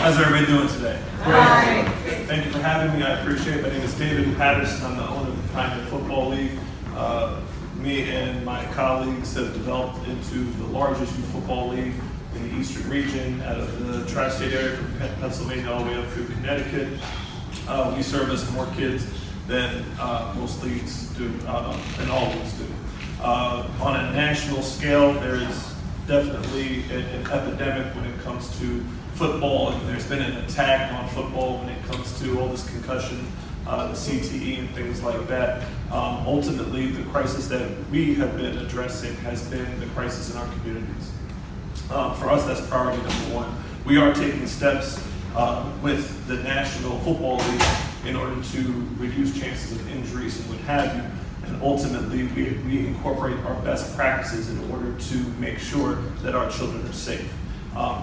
How's everybody doing today? Hi. Thank you for having me. I appreciate it. My name is David Patterson. I'm the owner of the Pioneer Football League. Me and my colleagues have developed into the largest youth football league in the Eastern region, out of the tri-state area from Pennsylvania all the way up through Connecticut. We service more kids than most leagues do, and all leagues do. On a national scale, there is definitely an epidemic when it comes to football, and there's been an attack on football when it comes to all this concussion, the CTE and things like that. Ultimately, the crisis that we have been addressing has been the crisis in our communities. For us, that's priority number one. We are taking steps with the National Football League in order to reduce chances of injuries and what have you. And ultimately, we incorporate our best practices in order to make sure that our children are safe.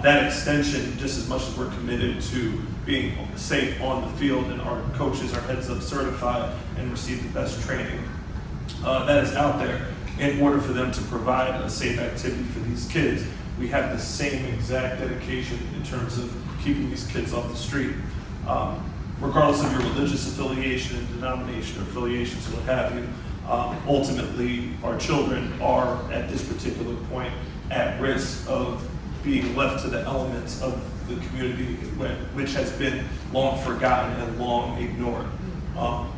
That extension, just as much as we're committed to being safe on the field and our coaches are heads-up certified and receive the best training that is out there, in order for them to provide a safe activity for these kids, we have the same exact dedication in terms of keeping these kids off the street. Regardless of your religious affiliation and denomination or affiliations, what have you, ultimately our children are at this particular point at risk of being left to the elements of the community, which has been long forgotten and long ignored.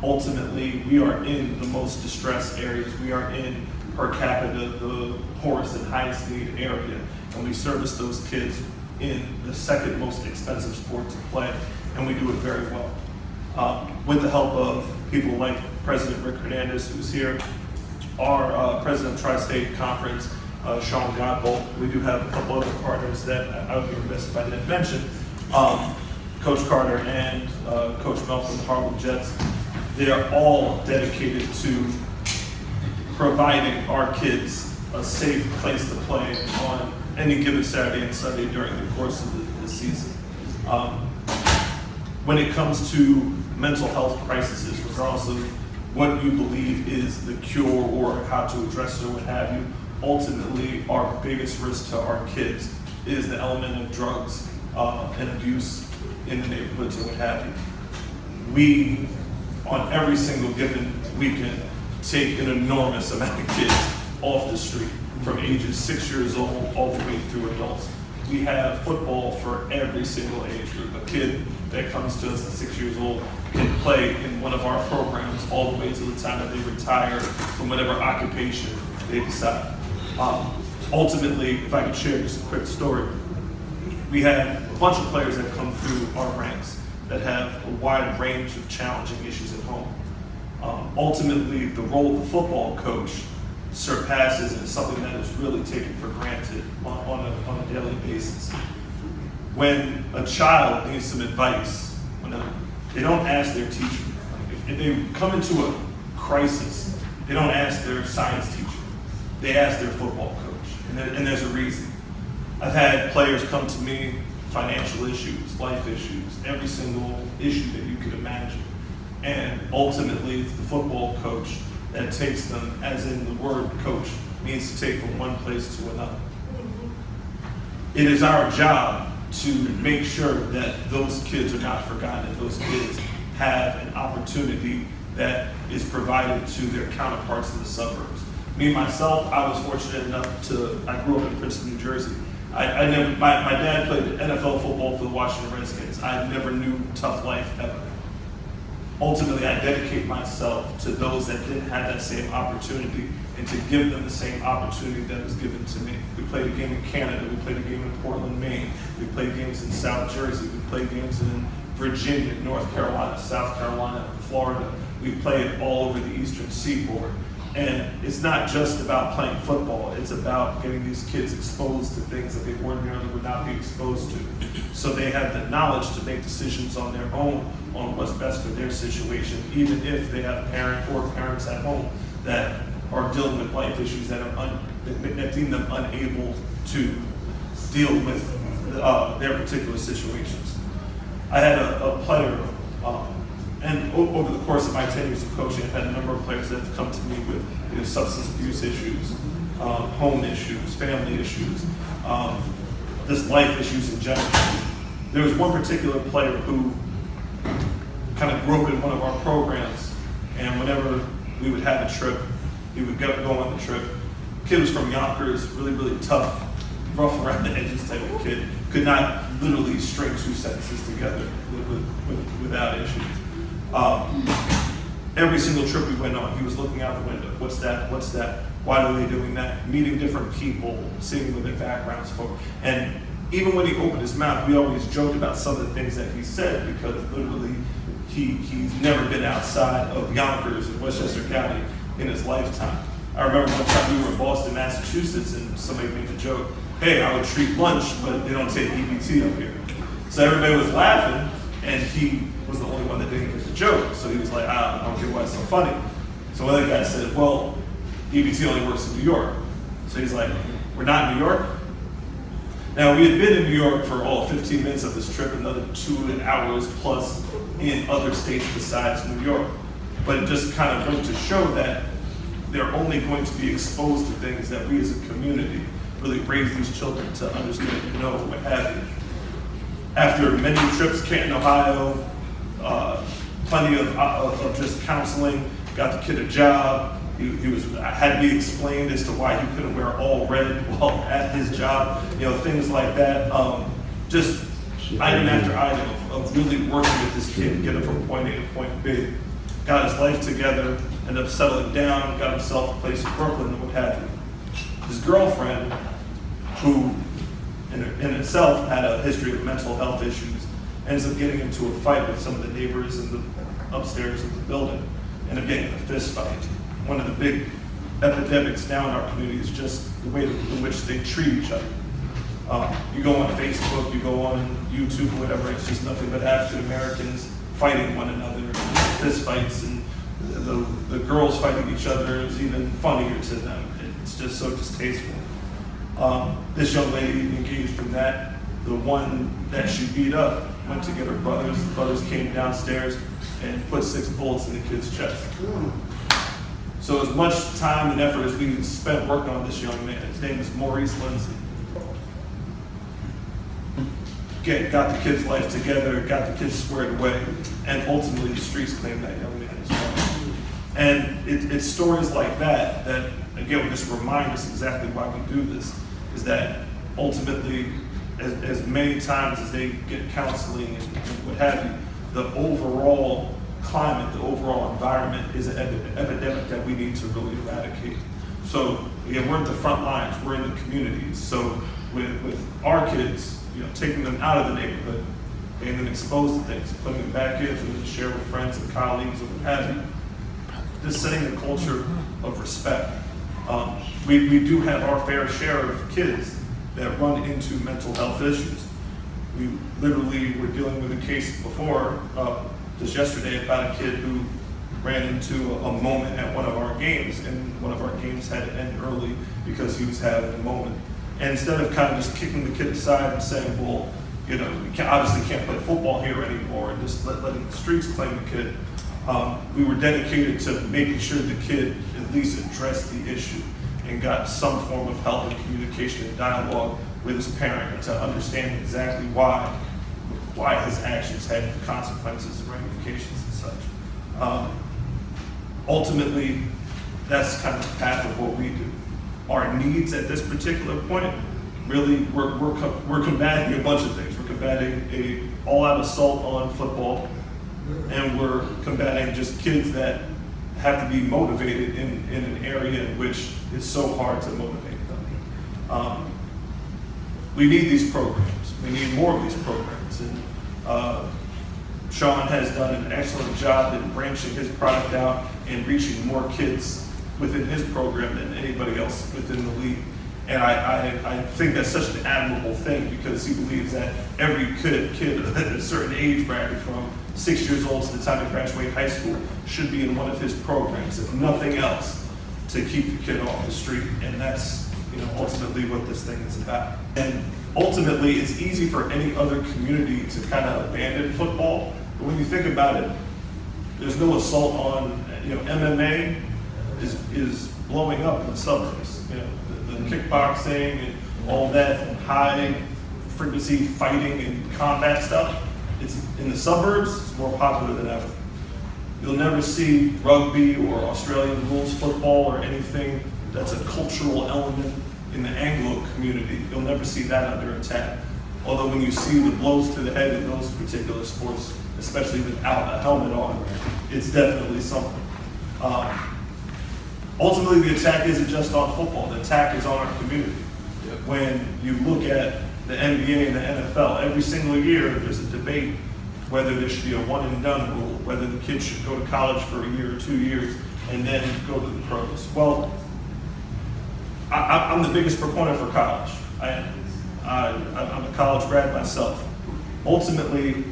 Ultimately, we are in the most distressed areas. We are in, per capita, the poorest and highest need area, and we service those kids in the second most expensive sport to play, and we do it very well. With the help of people like President Rick Hernandez, who's here, our President of Tri-State Conference, Sean Godbolt. We do have a couple other partners that I would be remiss if I didn't mention. Coach Carter and Coach Mel from the Harlem Jets. They are all dedicated to providing our kids a safe place to play on any given Saturday and Sunday during the course of the season. When it comes to mental health crises, regardless of what you believe is the cure or how to address it or what have you, ultimately our biggest risk to our kids is the element of drugs and abuse in the neighborhoods or what have you. We, on every single given weekend, take an enormous amount of kids off the street from ages 6 years old all the way through adults. We have football for every single age group. A kid that comes to us at 6 years old can play in one of our programs all the way to the time that they retire from whatever occupation they decide. Ultimately, if I could share just a quick story, we have a bunch of players that come through our ranks that have a wide range of challenging issues at home. Ultimately, the role of the football coach surpasses and is something that is really taken for granted on a daily basis. When a child needs some advice, they don't ask their teacher. If they come into a crisis, they don't ask their science teacher. They ask their football coach, and there's a reason. I've had players come to me, financial issues, life issues, every single issue that you could imagine. And ultimately, it's the football coach that takes them, as in the word coach, means to take from one place to another. It is our job to make sure that those kids are not forgotten, that those kids have an opportunity that is provided to their counterparts in the suburbs. Me, myself, I was fortunate enough I grew up in Princeton, New Jersey. My dad played NFL football for the Washington Redskins. I never knew tough life ever. Ultimately, I dedicate myself to those that didn't have that same opportunity and to give them the same opportunity that was given to me. We played a game in Canada, we played a game in Portland, Maine, we played games in South Jersey, we played games in Virginia, North Carolina, South Carolina, Florida. We played all over the Eastern Seaboard. And it's not just about playing football, it's about getting these kids exposed to things that they ordinarily would not be exposed to. So they have the knowledge to make decisions on their own on what's best for their situation, even if they have a parent or parents at home that are dealing with life issues that deem them unable to deal with their particular situations. I had a player, and over the course of my 10 years of coaching, I've had a number of players that have come to me with substance abuse issues, home issues, family issues, just life issues in general. There was one particular player who kind of grew up in one of our programs, and whenever we would have a trip, he would go on the trip. Kid was from Yonkers, really, really tough, rough around the edges type of kid. Could not literally string two sentences together without issue. Every single trip we went on, he was looking out the window. What's that? What's that? Why are they doing that? Meeting different people, seeing what their backgrounds for. And even when he opened his mouth, we always joked about some of the things that he said, because literally he's never been outside of Yonkers in Westchester County in his lifetime. I remember one time we were in Boston, Massachusetts, and somebody made the joke, hey, I would treat lunch, but they don't take EBT up here. So everybody was laughing, and he was the only one that didn't get the joke. So he was like, I don't get why it's so funny. So one other guy said, well, EBT only works in New York. So he's like, we're not in New York? Now, we had been in New York for all 15 minutes of this trip, another 2 hours plus in other states besides New York. But it just kind of went to show that they're only going to be exposed to things that we as a community really raise these children to understand and know, what have you. After many trips, Canton, Ohio, plenty of just counseling, got the kid a job. He had to be explained as to why he couldn't wear all red while at his job, things like that. Just item after item of really working with this kid to get him from point A to point B. Got his life together, ended up settling down, got himself a place in Brooklyn and what have you. His girlfriend, who in itself had a history of mental health issues, ends up getting into a fight with some of the neighbors in the upstairs of the building, ended up getting in a fist fight. One of the big epidemics now in our community is just the way in which they treat each other. You go on Facebook, you go on YouTube, whatever, it's just nothing but African Americans fighting one another, fist fights, and the girls fighting each other is even funnier to them. It's just so distasteful. This young lady engaged in that. The one that she beat up went to get her brothers. The brothers came downstairs and put 6 bullets in the kid's chest. So as much time and effort as we spent working on this young man, his name is Maurice Lindsay. Got the kid's life together, got the kids squared away, and ultimately the streets claimed that young man as well. And it's stories like that that, again, will just remind us exactly why we do this, is that ultimately, as many times as they get counseling and what have you, the overall climate, the overall environment is an epidemic that we need to really eradicate. So again, we're at the front lines, we're in the communities. So with our kids, taking them out of the neighborhood, getting them exposed to things, putting them back in for them to share with friends and colleagues and what have you, just setting a culture of respect. We do have our fair share of kids that run into mental health issues. We literally were dealing with a case before, just yesterday, about a kid who ran into a moment at one of our games, and one of our games had to end early because he was having a moment. And instead of kind of just kicking the kid aside and saying, well, you obviously can't play football here anymore, and just letting the streets claim the kid, we were dedicated to making sure the kid at least addressed the issue and got some form of help and communication and dialogue with his parent, and to understand exactly why his actions had consequences and ramifications and such. Ultimately, that's kind of the path of what we do. Our needs at this particular point, really, we're combating a bunch of things. We're combating a all-out assault on football, and we're combating just kids that have to be motivated in an area in which it's so hard to motivate them. We need these programs. We need more of these programs. And Sean has done an excellent job in branching his product out and reaching more kids within his program than anybody else within the league. And I think that's such an admirable thing, because he believes that every kid at a certain age bracket, from 6 years old to the time they graduate high school, should be in one of his programs, if nothing else, to keep the kid off the street. And that's ultimately what this thing is about. And ultimately, it's easy for any other community to kind of abandon football, but when you think about it, there's no assault on, MMA is blowing up in the suburbs. The kickboxing and all that high frequency fighting and combat stuff. It's in the suburbs, it's more popular than ever. You'll never see rugby or Australian rules football or anything that's a cultural element in the Anglo community. You'll never see that under attack. Although when you see the blows to the head in those particular sports, especially without a helmet on, it's definitely something. Ultimately, the attack isn't just on football. The attack is on our community. Yep. When you look at the NBA and the NFL, every single year there's a debate whether there should be a one and done rule, whether the kids should go to college for a year or 2 years and then go to the pros. Well, I'm the biggest proponent for college. I'm a college grad myself. Ultimately,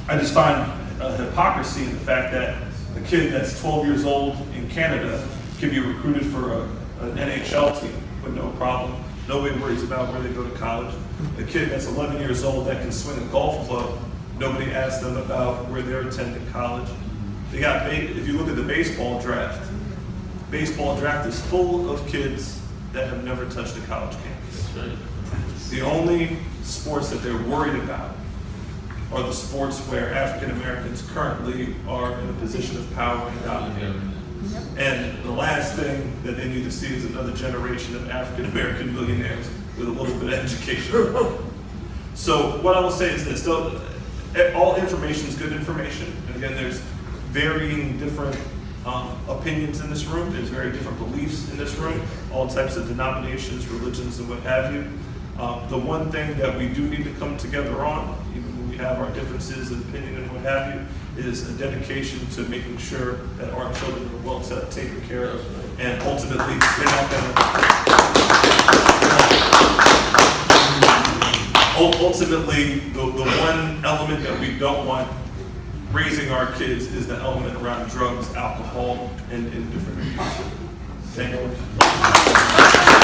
I just find a hypocrisy in the fact that a kid that's 12 years old in Canada can be recruited for an NHL team with no problem. Nobody worries about where they go to college. A kid that's 11 years old that can swing a golf club, nobody asks them about where they're attending college. They got, if you look at the baseball draft is full of kids that have never touched a college campus. The only sports that they're worried about are the sports where African Americans currently are in a position of power and dominance. And the last thing that they need to see is another generation of African American millionaires with a little bit of education. So what I will say is this, all information is good information. And again, there's varying different opinions in this room. There's very different beliefs in this room, all types of denominations, religions, and what have you. The one thing that we do need to come together on, even when we have our differences in opinion and what have you, is a dedication to making sure that our children are well taken care of, and ultimately they're not going to. Ultimately, the one element that we don't want raising our kids is the element around drugs, alcohol, and different abuse. Thank you.